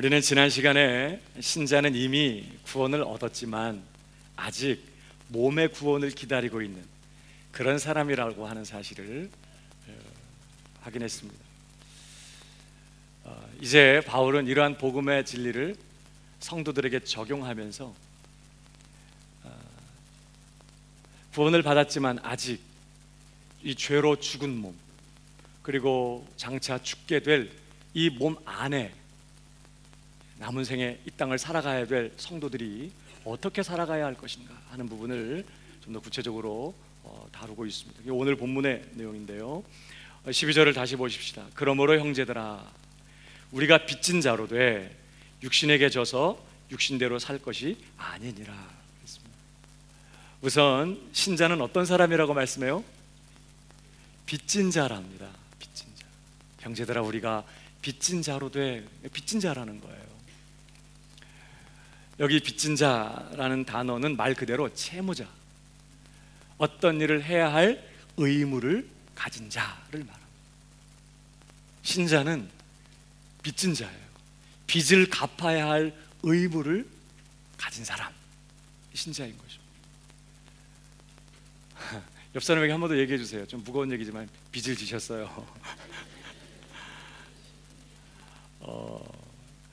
우리는 지난 시간에 신자는 이미 구원을 얻었지만 아직 몸의 구원을 기다리고 있는 그런 사람이라고 하는 사실을 확인했습니다. 이제 바울은 이러한 복음의 진리를 성도들에게 적용하면서 구원을 받았지만 아직 이 죄로 죽은 몸, 그리고 장차 죽게 될 이 몸 안에 남은 생에 이 땅을 살아가야 될 성도들이 어떻게 살아가야 할 것인가 하는 부분을 좀 더 구체적으로 다루고 있습니다. 오늘 본문의 내용인데요, 12절을 다시 보십시다. 그러므로 형제들아, 우리가 빚진 자로 돼 육신에게 져서 육신대로 살 것이 아니니라 그랬습니다. 우선 신자는 어떤 사람이라고 말씀해요? 빚진 자랍니다. 빚진 자. 형제들아, 우리가 빚진 자로 돼, 빚진 자라는 거예요. 여기 빚진 자라는 단어는 말 그대로 채무자, 어떤 일을 해야 할 의무를 가진 자를 말합니다. 신자는 빚진 자예요. 빚을 갚아야 할 의무를 가진 사람, 신자인 거죠. 옆 사람에게 한 번 더 얘기해 주세요. 좀 무거운 얘기지만 빚을 지셨어요.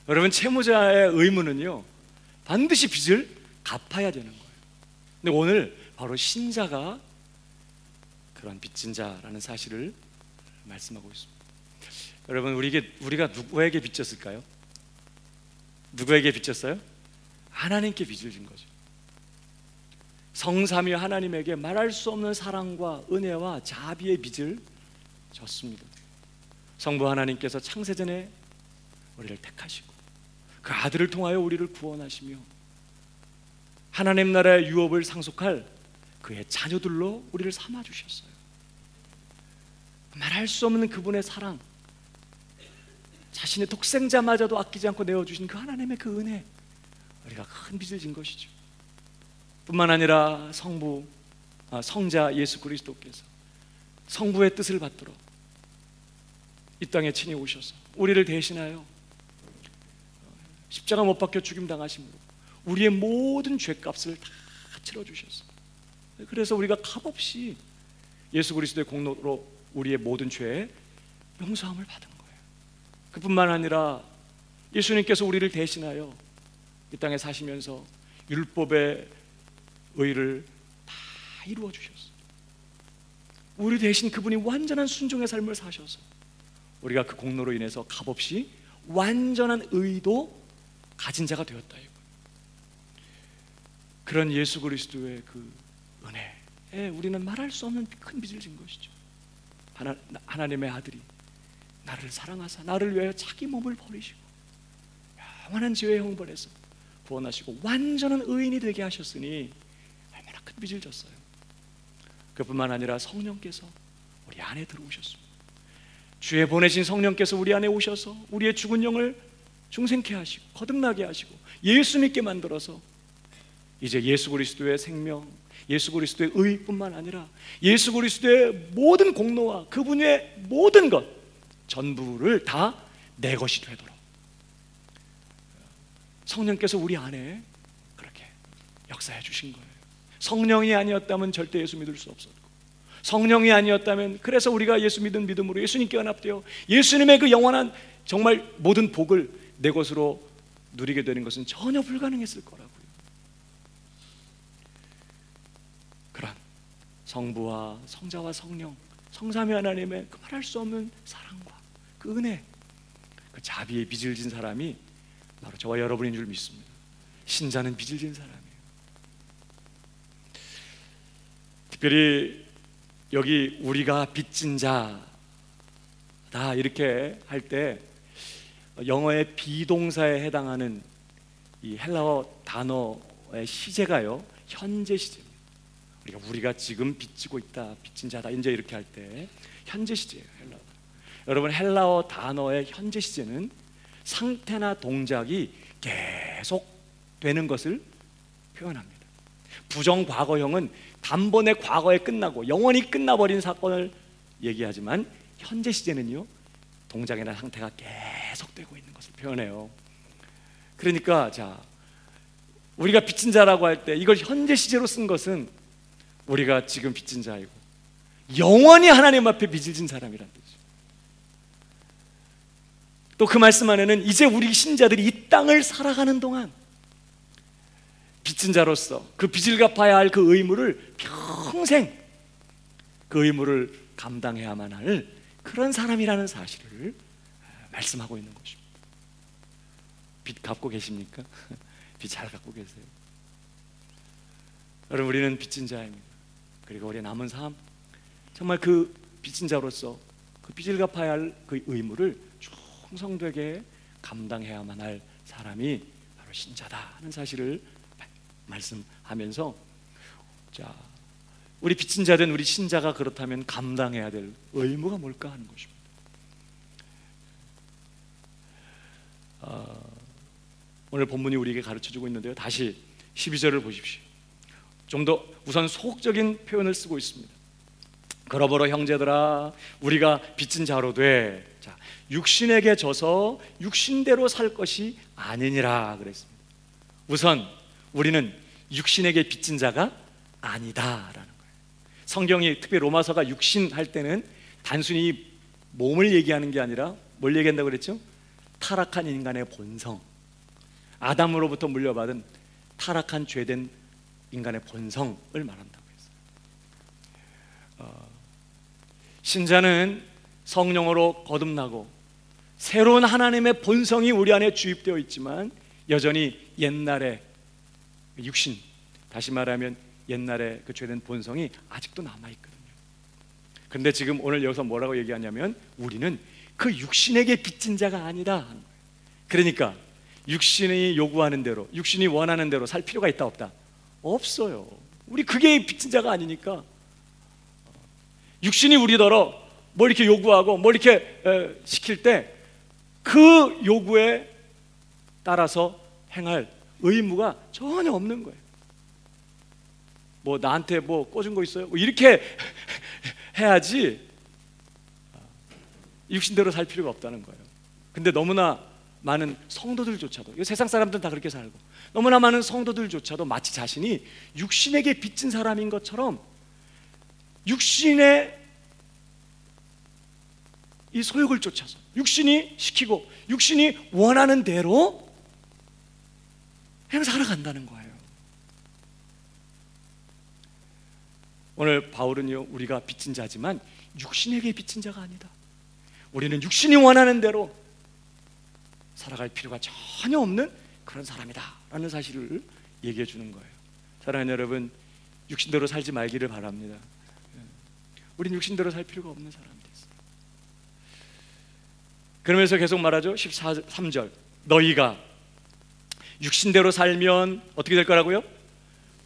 여러분, 채무자의 의무는요, 반드시 빚을 갚아야 되는 거예요. 근데 오늘 바로 신자가 그런 빚진 자라는 사실을 말씀하고 있습니다. 여러분, 우리가 누구에게 빚졌을까요? 누구에게 빚졌어요? 하나님께 빚을 진 거죠. 성삼위 하나님에게 말할 수 없는 사랑과 은혜와 자비의 빚을 졌습니다. 성부 하나님께서 창세전에 우리를 택하시고 그 아들을 통하여 우리를 구원하시며 하나님 나라의 유업을 상속할 그의 자녀들로 우리를 삼아주셨어요. 말할 수 없는 그분의 사랑, 자신의 독생자마저도 아끼지 않고 내어주신 그 하나님의 그 은혜, 우리가 큰 빚을 진 것이죠. 뿐만 아니라 성자 예수 그리스도께서 성부의 뜻을 받들어 이 땅에 친히 오셔서 우리를 대신하여 십자가 못 박혀 죽임당하심으로 우리의 모든 죄값을 다 치러주셨어요. 그래서 우리가 값없이 예수 그리스도의 공로로 우리의 모든 죄에 용서함을 받은 거예요. 그뿐만 아니라 예수님께서 우리를 대신하여 이 땅에 사시면서 율법의 의를 다 이루어 주셨어요. 우리 대신 그분이 완전한 순종의 삶을 사셔서 우리가 그 공로로 인해서 값없이 완전한 의도 가진 자가 되었다. 그런 예수 그리스도의 그 은혜에 우리는 말할 수 없는 큰 빚을 진 것이죠. 하나님의 아들이 나를 사랑하사 나를 위하여 자기 몸을 버리시고 영원한 죄의 형벌에서 구원하시고 완전한 의인이 되게 하셨으니 얼마나 큰 빚을 졌어요. 그뿐만 아니라 성령께서 우리 안에 들어오셨습니다. 주에 보내신 성령께서 우리 안에 오셔서 우리의 죽은 영을 중생케 하시고 거듭나게 하시고 예수 믿게 만들어서 이제 예수 그리스도의 생명, 예수 그리스도의 의뿐만 아니라 예수 그리스도의 모든 공로와 그분의 모든 것 전부를 다 내 것이 되도록 성령께서 우리 안에 그렇게 역사해 주신 거예요. 성령이 아니었다면 절대 예수 믿을 수 없었고, 성령이 아니었다면 그래서 우리가 예수 믿은 믿음으로 예수님께 연합되어 예수님의 그 영원한 정말 모든 복을 내 것으로 누리게 되는 것은 전혀 불가능했을 거라고요. 그런 성부와 성자와 성령, 성삼위 하나님의 그 말할 수 없는 사랑과 그 은혜, 그 자비의 빚을 진 사람이 바로 저와 여러분인 줄 믿습니다. 신자는 빚을 진 사람이에요. 특별히 여기 우리가 빚진 자다 이렇게 할 때 영어의 비동사에 해당하는 이 헬라어 단어의 시제가요, 현재 시제입니다. 우리가 지금 빚지고 있다, 빚진 자다, 이제 이렇게 할 때 현재 시제예요. 헬라어. 여러분, 헬라어 단어의 현재 시제는 상태나 동작이 계속 되는 것을 표현합니다. 부정 과거형은 단번에 과거에 끝나고 영원히 끝나버린 사건을 얘기하지만 현재 시제는요, 동작이나 상태가 계속되고 있는 것을 표현해요. 그러니까 자, 우리가 빚진 자라고 할 때 이걸 현재 시제로 쓴 것은 우리가 지금 빚진 자이고 영원히 하나님 앞에 빚을 진 사람이란 뜻이죠. 또 그 말씀 안에는 이제 우리 신자들이 이 땅을 살아가는 동안 빚진 자로서 그 빚을 갚아야 할 그 의무를 평생 그 의무를 감당해야만 할 그런 사람이라는 사실을 말씀하고 있는 것입니다. 빚 갚고 계십니까? 빚 잘 갚고 계세요? 여러분, 우리는 빚진 자입니다. 그리고 우리 남은 삶 정말 그 빚진 자로서 그 빚을 갚아야 할 그 의무를 충성되게 감당해야만 할 사람이 바로 신자다 하는 사실을 말씀하면서, 자, 우리 빚진 자된 우리 신자가 그렇다면 감당해야 될 의무가 뭘까 하는 것입니다. 오늘 본문이 우리에게 가르쳐주고 있는데요, 다시 12절을 보십시오. 좀 더 우선 소극적인 표현을 쓰고 있습니다. 그러므로 형제들아, 우리가 빚진 자로 돼, 자, 육신에게 져서 육신대로 살 것이 아니니라 그랬습니다. 우선 우리는 육신에게 빚진 자가 아니다라는 거예요. 성경이 특히 로마서가 육신 할 때는 단순히 몸을 얘기하는 게 아니라 뭘 얘기한다고 그랬죠? 타락한 인간의 본성, 아담으로부터 물려받은 타락한 죄된 인간의 본성을 말한다고 했어요. 신자는 성령으로 거듭나고 새로운 하나님의 본성이 우리 안에 주입되어 있지만 여전히 옛날의 육신, 다시 말하면 옛날의 그 죄된 본성이 아직도 남아있거든요. 그런데 지금 오늘 여기서 뭐라고 얘기하냐면 우리는 그 육신에게 빚진 자가 아니다 하는 거예요. 그러니까 육신이 요구하는 대로, 육신이 원하는 대로 살 필요가 있다 없다? 없어요. 우리 그게 빚진 자가 아니니까. 육신이 우리더러 뭘 이렇게 요구하고 뭘 이렇게 시킬 때 그 요구에 따라서 행할 의무가 전혀 없는 거예요. 뭐 나한테 뭐 꽂은 거 있어요? 뭐 이렇게 해야지 육신대로 살 필요가 없다는 거예요. 근데 너무나 많은 성도들조차도, 이 세상 사람들은 다 그렇게 살고, 너무나 많은 성도들조차도 마치 자신이 육신에게 빚진 사람인 것처럼 육신의 이 소욕을 쫓아서 육신이 시키고 육신이 원하는 대로 그냥 살아간다는 거예요. 오늘 바울은요, 우리가 빚진 자지만 육신에게 빚진 자가 아니다. 우리는 육신이 원하는 대로 살아갈 필요가 전혀 없는 그런 사람이다 라는 사실을 얘기해 주는 거예요. 사랑하는 여러분, 육신대로 살지 말기를 바랍니다. 우린 육신대로 살 필요가 없는 사람이 됐어요. 그러면서 계속 말하죠. 13절, 너희가 육신대로 살면 어떻게 될 거라고요?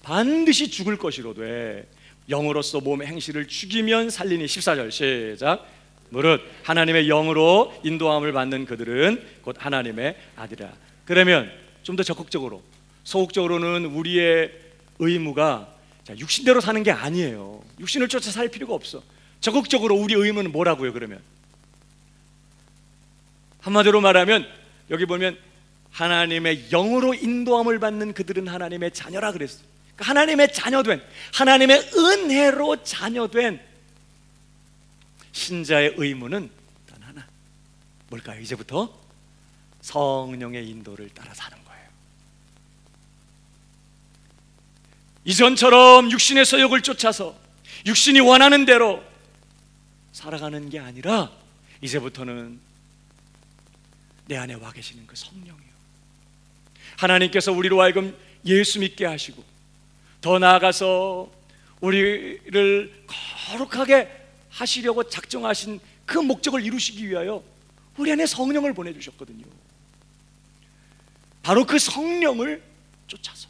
반드시 죽을 것이로되 영으로서 몸의 행실을 죽이면 살리니. 14절 시작. 무릇 하나님의 영으로 인도함을 받는 그들은 곧 하나님의 아들이라. 그러면 좀 더 적극적으로, 소극적으로는 우리의 의무가 육신대로 사는 게 아니에요. 육신을 쫓아 살 필요가 없어. 적극적으로 우리 의무는 뭐라고요? 그러면 한마디로 말하면 여기 보면 하나님의 영으로 인도함을 받는 그들은 하나님의 자녀라 그랬어요. 그러니까 하나님의 자녀된, 하나님의 은혜로 자녀된 신자의 의무는 단 하나, 뭘까요? 이제부터 성령의 인도를 따라 사는 거예요. 이전처럼 육신의 소욕을 쫓아서 육신이 원하는 대로 살아가는 게 아니라 이제부터는 내 안에 와 계시는 그 성령이요, 하나님께서 우리로 하여금 예수 믿게 하시고 더 나아가서 우리를 거룩하게 하시려고 작정하신 그 목적을 이루시기 위하여 우리 안에 성령을 보내주셨거든요. 바로 그 성령을 쫓아서,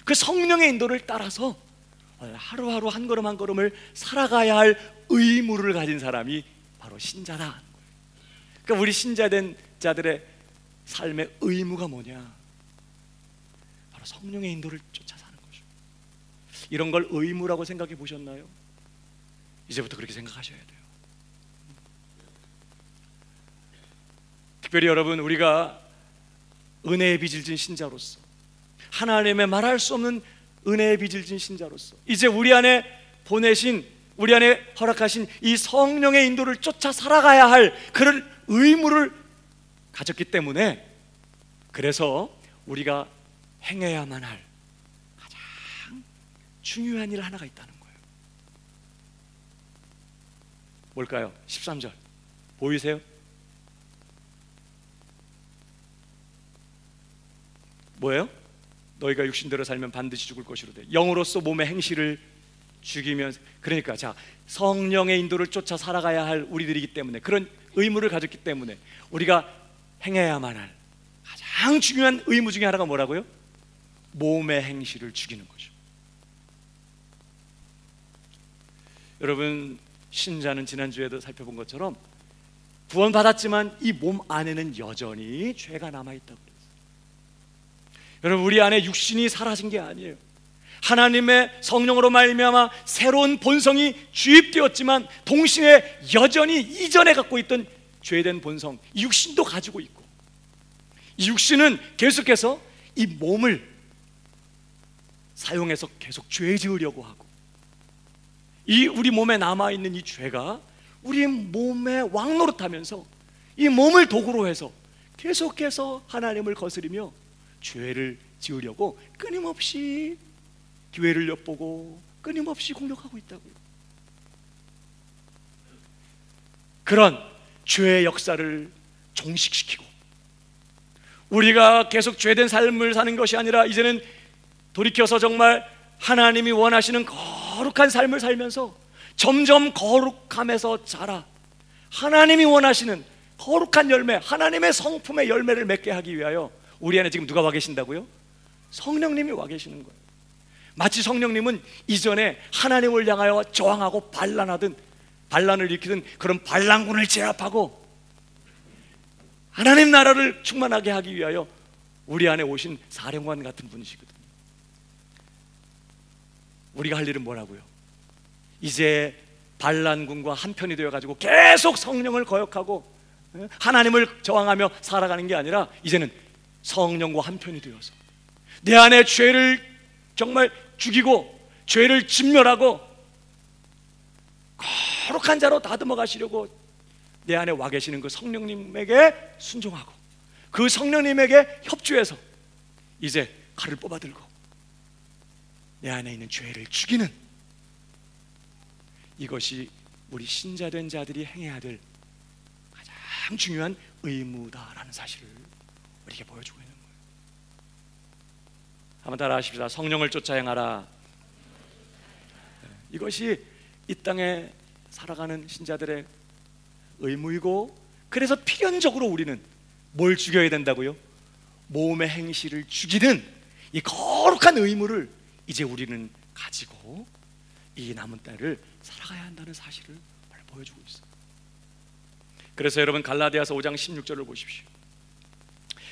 그 성령의 인도를 따라서 하루하루 한 걸음 한 걸음을 살아가야 할 의무를 가진 사람이 바로 신자다. 그러니까 우리 신자된 자들의 삶의 의무가 뭐냐? 바로 성령의 인도를 쫓아 사는 거죠. 이런 걸 의무라고 생각해 보셨나요? 이제부터 그렇게 생각하셔야 돼요. 특별히 여러분, 우리가 은혜의 빚을 진 신자로서, 하나님의 말할 수 없는 은혜의 빚을 진 신자로서 이제 우리 안에 보내신, 우리 안에 허락하신 이 성령의 인도를 쫓아 살아가야 할 그런 의무를 가졌기 때문에, 그래서 우리가 행해야만 할 가장 중요한 일 하나가 있다는 거예요. 뭘까요? 13절 보이세요? 뭐예요? 너희가 육신대로 살면 반드시 죽을 것이로되 영으로서 몸의 행실을 죽이면, 그러니까 자, 성령의 인도를 쫓아 살아가야 할 우리들이기 때문에, 그런 의무를 가졌기 때문에 우리가 행해야만 할 가장 중요한 의무 중에 하나가 뭐라고요? 몸의 행실을 죽이는 거죠. 여러분, 신자는 지난주에도 살펴본 것처럼 구원받았지만 이 몸 안에는 여전히 죄가 남아있다고 그랬어요. 여러분, 우리 안에 육신이 사라진 게 아니에요. 하나님의 성령으로 말미암아 새로운 본성이 주입되었지만 동시에 여전히 이전에 갖고 있던 죄된 본성, 이 육신도 가지고 있고, 이 육신은 계속해서 이 몸을 사용해서 계속 죄 지으려고 하고, 이 우리 몸에 남아있는 이 죄가 우리 몸에 왕노릇하면서 이 몸을 도구로 해서 계속해서 하나님을 거스리며 죄를 지으려고 끊임없이 기회를 엿보고 끊임없이 공격하고 있다고요. 그런 죄의 역사를 종식시키고 우리가 계속 죄된 삶을 사는 것이 아니라 이제는 돌이켜서 정말 하나님이 원하시는 거룩한 삶을 살면서 점점 거룩함에서 자라 하나님이 원하시는 거룩한 열매, 하나님의 성품의 열매를 맺게 하기 위하여 우리 안에 지금 누가 와 계신다고요? 성령님이 와 계시는 거예요. 마치 성령님은 이전에 하나님을 향하여 저항하고 반란을 일으키던 그런 반란군을 제압하고 하나님 나라를 충만하게 하기 위하여 우리 안에 오신 사령관 같은 분이시거든요. 우리가 할 일은 뭐라고요? 이제 반란군과 한편이 되어가지고 계속 성령을 거역하고 하나님을 저항하며 살아가는 게 아니라 이제는 성령과 한편이 되어서 내 안에 죄를 정말 죽이고 죄를 진멸하고 거룩한 자로 다듬어 가시려고 내 안에 와 계시는 그 성령님에게 순종하고 그 성령님에게 협조해서 이제 칼을 뽑아들고 내 안에 있는 죄를 죽이는, 이것이 우리 신자된 자들이 행해야 될 가장 중요한 의무다라는 사실을 우리에게 보여주고 있는 거예요. 한번 따라 하십시다. 성령을 쫓아 행하라. 이것이 이 땅에 살아가는 신자들의 의무이고, 그래서 필연적으로 우리는 뭘 죽여야 된다고요? 몸의 행실을 죽이는 이 거룩한 의무를 이제 우리는 가지고 이 남은 때를 살아가야 한다는 사실을 보여주고 있어요. 그래서 여러분, 갈라디아서 5장 16절을 보십시오.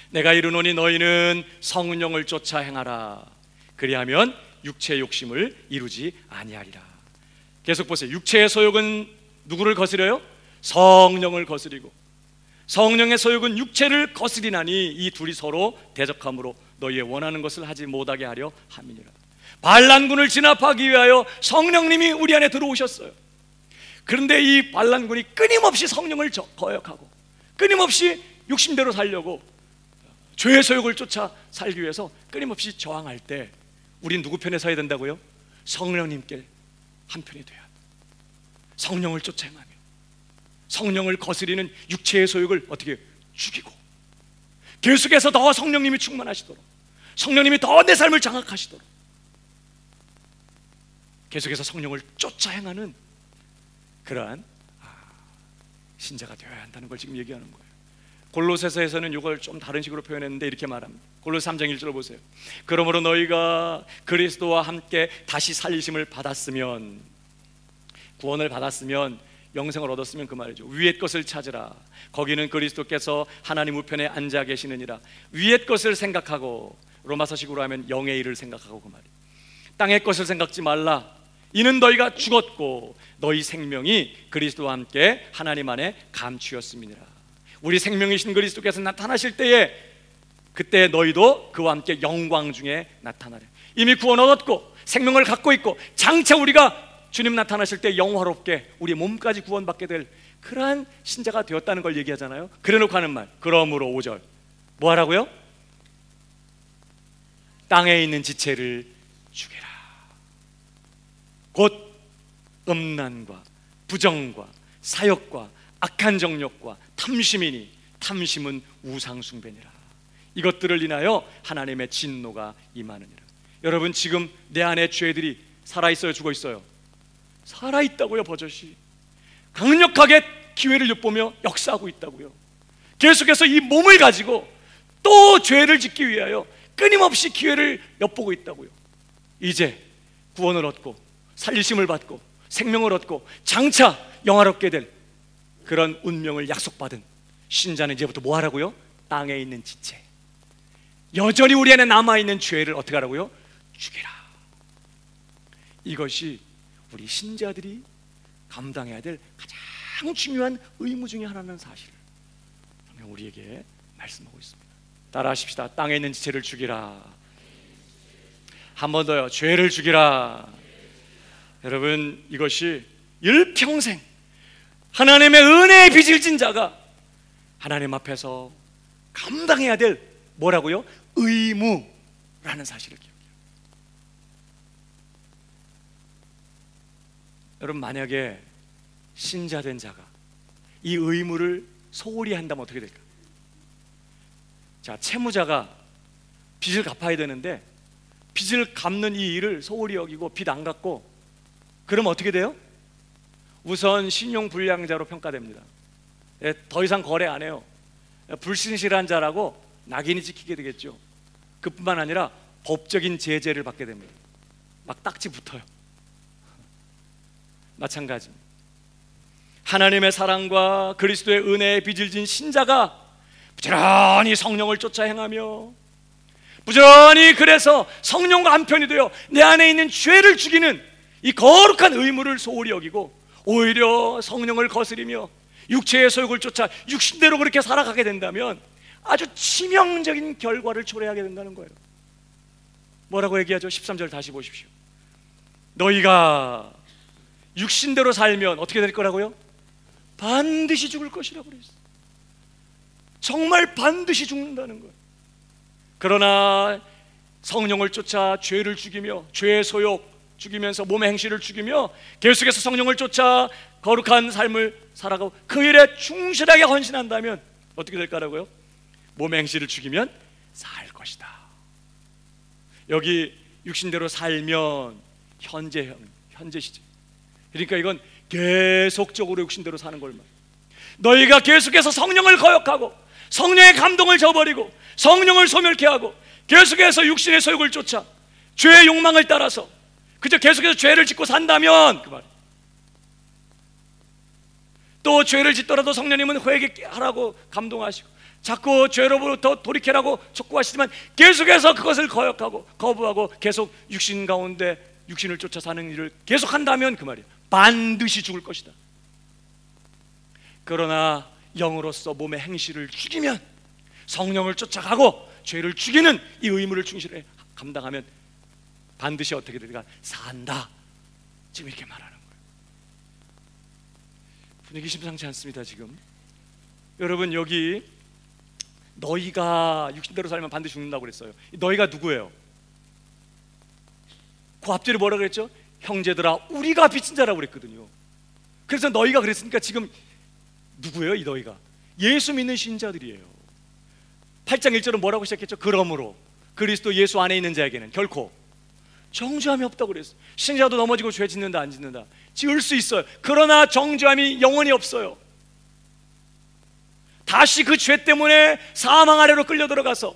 내가 이르노니 너희는 성령을 쫓아 행하라. 그리하면 육체의 욕심을 이루지 아니하리라. 계속 보세요. 육체의 소욕은 누구를 거스려요? 성령을 거스리고, 성령의 소욕은 육체를 거스리나니 이 둘이 서로 대적함으로 너희의 원하는 것을 하지 못하게 하려 함이니라. 반란군을 진압하기 위하여 성령님이 우리 안에 들어오셨어요. 그런데 이 반란군이 끊임없이 성령을 거역하고 끊임없이 육신대로 살려고 죄의 소욕을 쫓아 살기 위해서 끊임없이 저항할 때 우린 누구 편에 서야 된다고요? 성령님께 한편이 돼야 돼. 성령을 쫓아 행하며 성령을 거스리는 육체의 소욕을 어떻게 죽이고 계속해서 더 성령님이 충만하시도록, 성령님이 더 내 삶을 장악하시도록 계속해서 성령을 쫓아 행하는 그러한 신자가 되어야 한다는 걸 지금 얘기하는 거예요. 골로새서에서는 이걸 좀 다른 식으로 표현했는데 이렇게 말합니다. 골로새 3장 1절을 보세요. 그러므로 너희가 그리스도와 함께 다시 살리심을 받았으면, 구원을 받았으면, 영생을 얻었으면 그 말이죠. 위의 것을 찾으라. 거기는 그리스도께서 하나님 우편에 앉아 계시느니라. 위의 것을 생각하고, 로마서식으로 하면 영의 일을 생각하고 그 말이에요. 땅의 것을 생각지 말라. 이는 너희가 죽었고 너희 생명이 그리스도와 함께 하나님 안에 감추었음이니라. 우리 생명이신 그리스도께서 나타나실 때에 그때 너희도 그와 함께 영광 중에 나타나려. 이미 구원 얻었고 생명을 갖고 있고 장차 우리가 주님 나타나실 때 영화롭게 우리 몸까지 구원받게 될 그러한 신자가 되었다는 걸 얘기하잖아요. 그래놓고 하는 말, 그러므로 5절 뭐 하라고요? 땅에 있는 지체를 죽여라. 곧 음란과 부정과 사욕과 악한 정욕과 탐심이니 탐심은 우상 숭배니라. 이것들을 인하여 하나님의 진노가 임하느니라. 여러분, 지금 내 안에 죄들이 살아있어요, 죽어있어요? 살아있다고요. 버젓이 강력하게 기회를 엿보며 역사하고 있다고요. 계속해서 이 몸을 가지고 또 죄를 짓기 위하여 끊임없이 기회를 엿보고 있다고요. 이제 구원을 얻고 살리심을 받고 생명을 얻고 장차 영화롭게 될 그런 운명을 약속받은 신자는 이제부터 뭐 하라고요? 땅에 있는 지체, 여전히 우리 안에 남아있는 죄를 어떻게 하라고요? 죽여라. 이것이 우리 신자들이 감당해야 될 가장 중요한 의무 중에 하나라는 사실을 성경 우리에게 말씀하고 있습니다. 따라 하십시다. 땅에 있는 지체를 죽이라. 한 번 더요. 죄를 죽이라. 여러분, 이것이 일평생 하나님의 은혜에 빚을 진 자가 하나님 앞에서 감당해야 될 뭐라고요? 의무라는 사실을 기억해요. 여러분, 만약에 신자된 자가 이 의무를 소홀히 한다면 어떻게 될까? 자, 채무자가 빚을 갚아야 되는데 빚을 갚는 이 일을 소홀히 여기고 빚 안 갚고 그럼 어떻게 돼요? 우선 신용불량자로 평가됩니다. 더 이상 거래 안 해요. 불신실한 자라고 낙인이 찍히게 되겠죠. 그뿐만 아니라 법적인 제재를 받게 됩니다. 막 딱지 붙어요. 마찬가지입니다. 하나님의 사랑과 그리스도의 은혜에 빚을 진 신자가 부지런히 성령을 쫓아 행하며 부지런히 그래서 성령과 한편이 되어 내 안에 있는 죄를 죽이는 이 거룩한 의무를 소홀히 여기고 오히려 성령을 거스리며 육체의 소욕을 쫓아 육신대로 그렇게 살아가게 된다면 아주 치명적인 결과를 초래하게 된다는 거예요. 뭐라고 얘기하죠? 13절 다시 보십시오. 너희가 육신대로 살면 어떻게 될 거라고요? 반드시 죽을 것이라고 그랬어요. 정말 반드시 죽는다는 거예요. 그러나 성령을 쫓아 죄를 죽이며 죄의 소욕 죽이면서 몸의 행실을 죽이며 계속해서 성령을 쫓아 거룩한 삶을 살아가고 그 일에 충실하게 헌신한다면 어떻게 될까라고요? 몸의 행실을 죽이면 살 것이다. 여기 육신대로 살면 현재 시제. 그러니까 이건 계속적으로 육신대로 사는 걸 말. 너희가 계속해서 성령을 거역하고 성령의 감동을 저버리고 성령을 소멸케 하고 계속해서 육신의 소욕을 쫓아 죄의 욕망을 따라서 그저 계속해서 죄를 짓고 산다면 그 말이에요. 또 죄를 짓더라도 성령님은 회개하라고 감동하시고 자꾸 죄로부터 돌이켜라고 촉구하시지만 계속해서 그것을 거역하고 거부하고 계속 육신 가운데 육신을 쫓아 사는 일을 계속한다면 그 말이에요. 반드시 죽을 것이다. 그러나 영으로서 몸의 행실을 죽이면 성령을 쫓아가고 죄를 죽이는 이 의무를 충실히 감당하면 반드시 어떻게 되니까 산다. 지금 이렇게 말하는 거예요. 분위기 심상치 않습니다. 지금 여러분, 여기 너희가 육신대로 살면 반드시 죽는다고 그랬어요. 너희가 누구예요? 그 앞뒤로 뭐라 그랬죠? 형제들아 우리가 빚진 자라고 그랬거든요. 그래서 너희가 그랬으니까 지금 누구예요? 이 너희가 예수 믿는 신자들이에요. 8장 1절은 뭐라고 시작했죠? 그러므로 그리스도 예수 안에 있는 자에게는 결코 정죄함이 없다고 그랬어요. 신자도 넘어지고 죄 짓는다 안 짓는다 지을 수 있어요. 그러나 정죄함이 영원히 없어요. 다시 그 죄 때문에 사망 아래로 끌려 들어가서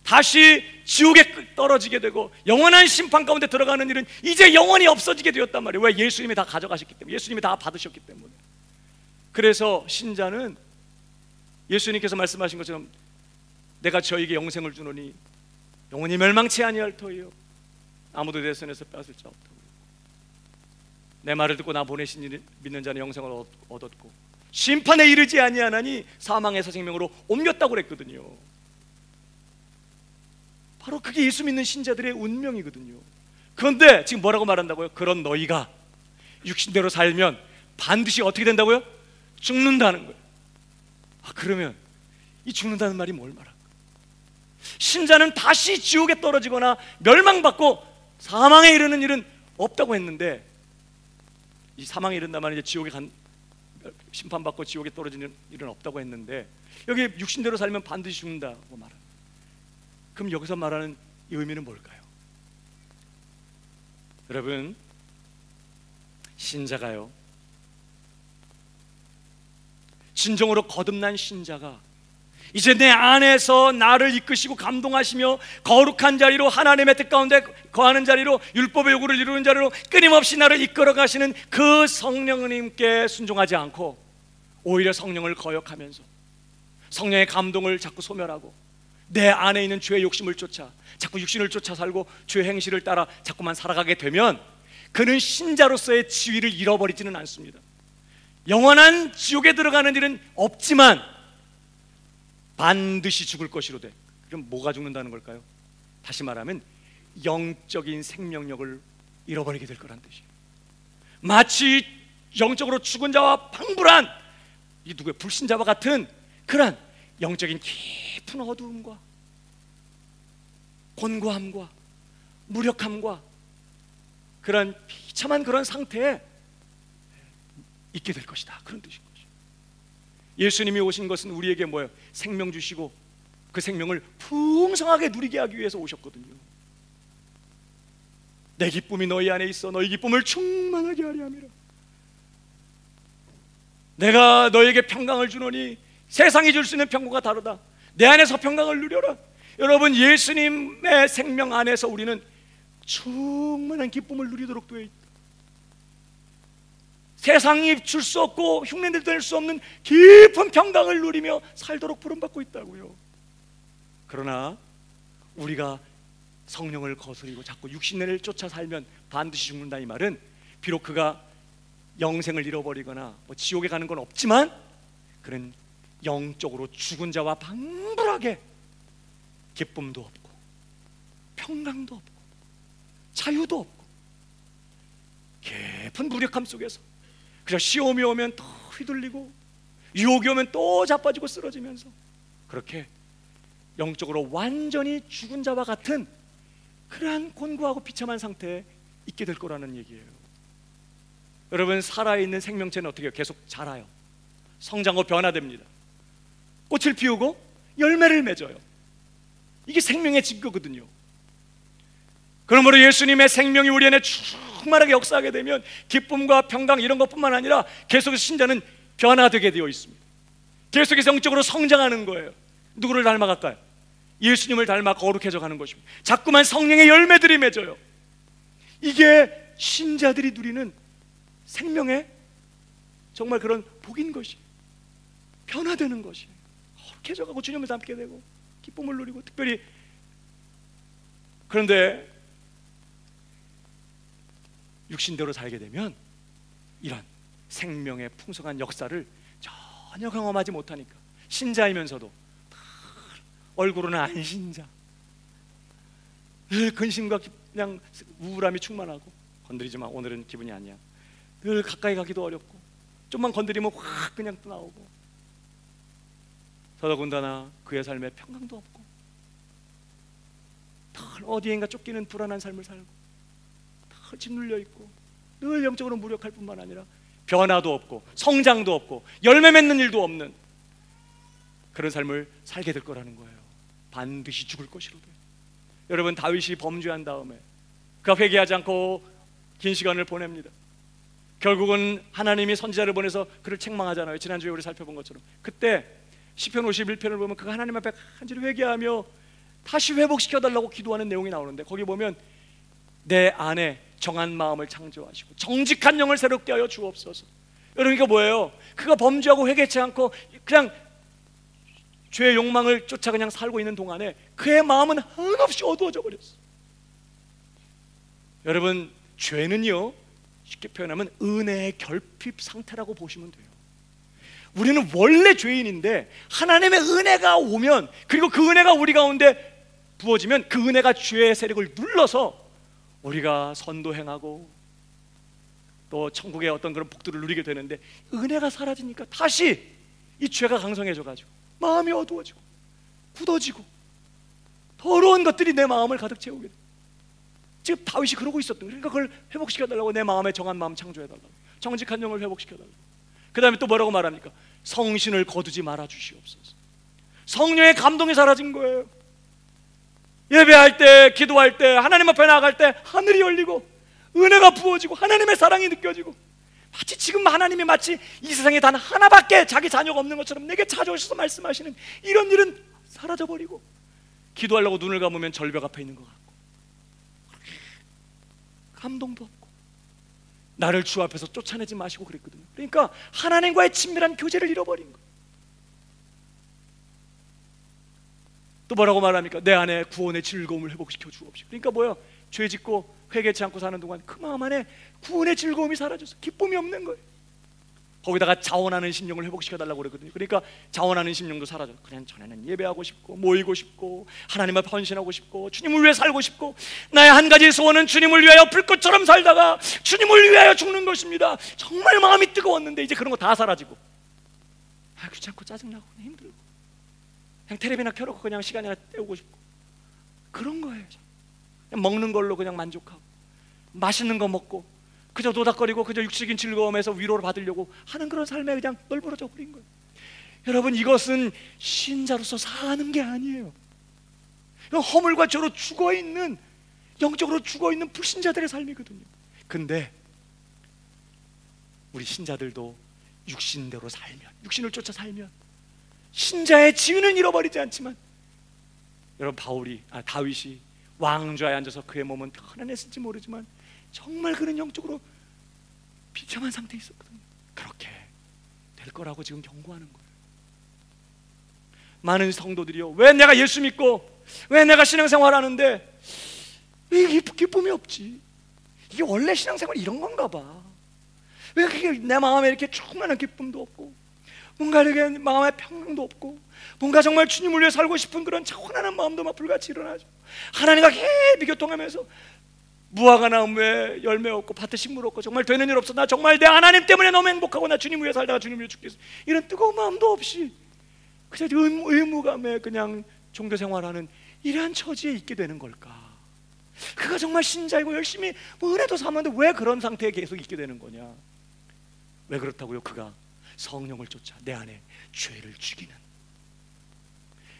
다시 지옥에 떨어지게 되고 영원한 심판 가운데 들어가는 일은 이제 영원히 없어지게 되었단 말이에요. 왜? 예수님이 다 가져가셨기 때문에, 예수님이 다 받으셨기 때문에. 그래서 신자는 예수님께서 말씀하신 것처럼 내가 저에게 영생을 주노니 영원히 멸망치 아니할 터이요 아무도 내 손에서 빼앗을 자 없다고. 내 말을 듣고 나 보내신 이를 믿는 자는 영생을 얻었고 심판에 이르지 아니하나니 사망에서 생명으로 옮겼다고 그랬거든요. 바로 그게 예수 믿는 신자들의 운명이거든요. 그런데 지금 뭐라고 말한다고요? 그런 너희가 육신대로 살면 반드시 어떻게 된다고요? 죽는다는 거예요. 그러면 이 죽는다는 말이 뭘 말할까? 신자는 다시 지옥에 떨어지거나 멸망받고 사망에 이르는 일은 없다고 했는데, 이 사망에 이른다면 이제 지옥에 심판받고 지옥에 떨어지는 일은 없다고 했는데, 여기 육신대로 살면 반드시 죽는다고 말합니다. 그럼 여기서 말하는 이 의미는 뭘까요? 여러분, 신자가요, 진정으로 거듭난 신자가 이제 내 안에서 나를 이끄시고 감동하시며 거룩한 자리로, 하나님의 뜻 가운데 거하는 자리로, 율법의 요구를 이루는 자리로 끊임없이 나를 이끌어 가시는 그 성령님께 순종하지 않고 오히려 성령을 거역하면서 성령의 감동을 자꾸 소멸하고 내 안에 있는 죄의 욕심을 쫓아 자꾸 육신을 쫓아 살고 죄의 행실을 따라 자꾸만 살아가게 되면 그는 신자로서의 지위를 잃어버리지는 않습니다. 영원한 지옥에 들어가는 일은 없지만 반드시 죽을 것이로 돼. 그럼 뭐가 죽는다는 걸까요? 다시 말하면 영적인 생명력을 잃어버리게 될 거란 뜻이에요. 마치 영적으로 죽은 자와 방불한 이 누구의 불신자와 같은 그런 영적인 깊은 어두움과 곤고함과 무력함과 그런 비참한 그런 상태에 있게 될 것이다, 그런 뜻인 거죠. 예수님이 오신 것은 우리에게 뭐예요? 생명 주시고 그 생명을 풍성하게 누리게 하기 위해서 오셨거든요. 내 기쁨이 너희 안에 있어 너희 기쁨을 충만하게 하려 함이라. 내가 너에게 평강을 주노니 세상이 줄 수 있는 평강과 다르다. 내 안에서 평강을 누려라. 여러분, 예수님의 생명 안에서 우리는 충만한 기쁨을 누리도록 되어 있다. 세상이 줄 수 없고 흉내낼 수 없는 깊은 평강을 누리며 살도록 부름받고 있다고요. 그러나 우리가 성령을 거스리고 자꾸 육신을 쫓아 살면 반드시 죽는다, 이 말은 비록 그가 영생을 잃어버리거나 지옥에 가는 건 없지만 그는 영적으로 죽은 자와 방불하게 기쁨도 없고 평강도 없고 자유도 없고 깊은 무력함 속에서 그냥 시험이 오면 더 휘둘리고 유혹이 오면 또 자빠지고 쓰러지면서 그렇게 영적으로 완전히 죽은 자와 같은 그러한 곤고하고 비참한 상태에 있게 될 거라는 얘기예요. 여러분, 살아있는 생명체는 어떻게 해요? 계속 자라요. 성장하고 변화됩니다. 꽃을 피우고 열매를 맺어요. 이게 생명의 증거거든요. 그러므로 예수님의 생명이 우리 안에 충만하게 역사하게 되면 기쁨과 평강 이런 것뿐만 아니라 계속해서 신자는 변화되게 되어 있습니다. 계속해서 영적으로 성장하는 거예요. 누구를 닮아갈까요? 예수님을 닮아 거룩해져 가는 것입니다. 자꾸만 성령의 열매들이 맺어요. 이게 신자들이 누리는 생명의 정말 그런 복인 것이, 변화되는 것이, 거룩해져 가고 주님을 닮게 되고 기쁨을 누리고 특별히. 그런데 육신대로 살게 되면 이런 생명의 풍성한 역사를 전혀 경험하지 못하니까 신자이면서도 얼굴은 안 신자, 늘 근심과 그냥 우울함이 충만하고 건드리지 마, 오늘은 기분이 아니야, 늘 가까이 가기도 어렵고 좀만 건드리면 확 그냥 또 나오고 더더군다나 그의 삶에 평강도 없고 늘 어디엔가 쫓기는 불안한 삶을 살고 늘 짓눌려 있고 늘 영적으로 무력할 뿐만 아니라 변화도 없고 성장도 없고 열매 맺는 일도 없는 그런 삶을 살게 될 거라는 거예요. 반드시 죽을 것이로도. 여러분, 다윗이 범죄한 다음에 그가 회개하지 않고 긴 시간을 보냅니다. 결국은 하나님이 선지자를 보내서 그를 책망하잖아요. 지난주에 우리 살펴본 것처럼. 그때 시편 51편을 보면 그가 하나님 앞에 간절히 회개하며 다시 회복시켜달라고 기도하는 내용이 나오는데 거기 보면 내 안에 정한 마음을 창조하시고 정직한 영을 새롭게 하여 주옵소서. 여러분, 이거 뭐예요? 그가 범죄하고 회개치 않고 그냥 죄의 욕망을 쫓아 그냥 살고 있는 동안에 그의 마음은 한없이 어두워져 버렸어. 여러분, 죄는요, 쉽게 표현하면 은혜의 결핍 상태라고 보시면 돼요. 우리는 원래 죄인인데 하나님의 은혜가 오면, 그리고 그 은혜가 우리 가운데 부어지면 그 은혜가 죄의 세력을 눌러서 우리가 선도 행하고 또 천국의 어떤 그런 복들을 누리게 되는데, 은혜가 사라지니까 다시 이 죄가 강성해져가지고 마음이 어두워지고 굳어지고 더러운 것들이 내 마음을 가득 채우게 돼. 지금 다윗이 그러고 있었던 거예요. 그러니까 그걸 회복시켜달라고, 내 마음에 정한 마음 창조해달라고, 정직한 영을 회복시켜달라고. 그 다음에 또 뭐라고 말합니까? 성신을 거두지 말아 주시옵소서. 성령의 감동이 사라진 거예요. 예배할 때, 기도할 때, 하나님 앞에 나아갈 때 하늘이 열리고 은혜가 부어지고 하나님의 사랑이 느껴지고, 마치 지금 하나님이 마치 이 세상에 단 하나밖에 자기 자녀가 없는 것처럼 내게 찾아오셔서 말씀하시는 이런 일은 사라져버리고, 기도하려고 눈을 감으면 절벽 앞에 있는 것 같고, 감동도 없고, 나를 주 앞에서 쫓아내지 마시고 그랬거든요. 그러니까 하나님과의 친밀한 교제를 잃어버린 거예요. 또 뭐라고 말합니까? 내 안에 구원의 즐거움을 회복시켜 주옵시고. 그러니까 뭐예요? 죄 짓고 회개치 않고 사는 동안 그 마음 안에 구원의 즐거움이 사라져서 기쁨이 없는 거예요. 거기다가 자원하는 심령을 회복시켜달라고 그랬거든요. 그러니까 자원하는 심령도 사라져. 그냥 전에는 예배하고 싶고 모이고 싶고 하나님 앞에 헌신하고 싶고 주님을 위해 살고 싶고, 나의 한 가지 소원은 주님을 위하여 불꽃처럼 살다가 주님을 위하여 죽는 것입니다. 정말 마음이 뜨거웠는데 이제 그런 거 다 사라지고, 귀찮고 짜증나고 힘들고 그냥 텔레비나 켜놓고 그냥 시간이나 때우고 싶고 그런 거예요. 그냥 먹는 걸로 그냥 만족하고, 맛있는 거 먹고 그저 노닥거리고 그저 육식인 즐거움에서 위로를 받으려고 하는 그런 삶에 그냥 널브러져 버린 거예요. 여러분, 이것은 신자로서 사는 게 아니에요. 이건 허물과 죄로 죽어있는, 영적으로 죽어있는 불신자들의 삶이거든요. 근데 우리 신자들도 육신대로 살면, 육신을 쫓아 살면 신자의 지위는 잃어버리지 않지만, 여러분 다윗이 왕좌에 앉아서 그의 몸은 편안했을지 모르지만 정말 그는 영적으로 비참한 상태에 있었거든요. 그렇게 될 거라고 지금 경고하는 거예요. 많은 성도들이요, 왜 내가 예수 믿고 왜 내가 신앙생활 하는데 왜 기쁨이 없지? 이게 원래 신앙생활 이런 건가 봐. 왜 그게 내 마음에 이렇게 충만한 기쁨도 없고, 뭔가 이렇게 마음에 평강도 없고, 뭔가 정말 주님을 위해 살고 싶은 그런 차원하는 마음도 막 불같이 일어나죠. 하나님과 깊이 교통하면서 무화과 나무에 열매 없고 밭에 식물 없고 정말 되는 일 없어, 나 정말 내 하나님 때문에 너무 행복하고 나 주님 위해 살다가 주님 위해 죽겠어, 이런 뜨거운 마음도 없이 그냥 의무감에 그냥 종교생활하는 이러한 처지에 있게 되는 걸까? 그가 정말 신자이고 열심히 은혜도 삼았는데 왜 그런 상태에 계속 있게 되는 거냐? 왜 그렇다고요? 그가 성령을 쫓아 내 안에 죄를 죽이는,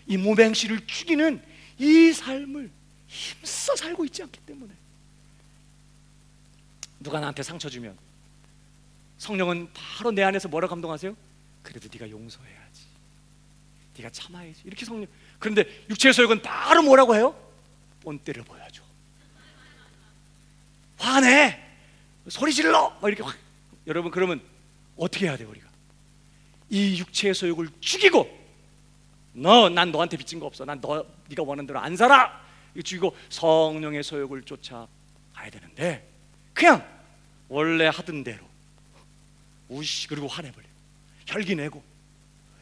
이 모맹씨를 죽이는 이 삶을 힘써 살고 있지 않기 때문에. 누가 나한테 상처 주면 성령은 바로 내 안에서 뭐라 감동하세요? 그래도 네가 용서해야지, 네가 참아야지, 이렇게 성령. 그런데 육체의 소욕은 바로 뭐라고 해요? 본때를 보여줘, 화내, 소리 질러, 막 이렇게 확. 여러분, 그러면 어떻게 해야 돼요? 우리가 이 육체의 소욕을 죽이고, 난 너한테 빚진 거 없어, 난 네가 원하는 대로 안 살아, 이거 죽이고 성령의 소욕을 쫓아 가야 되는데 그냥 원래 하던 대로 우시 그리고 화내버려, 혈기 내고.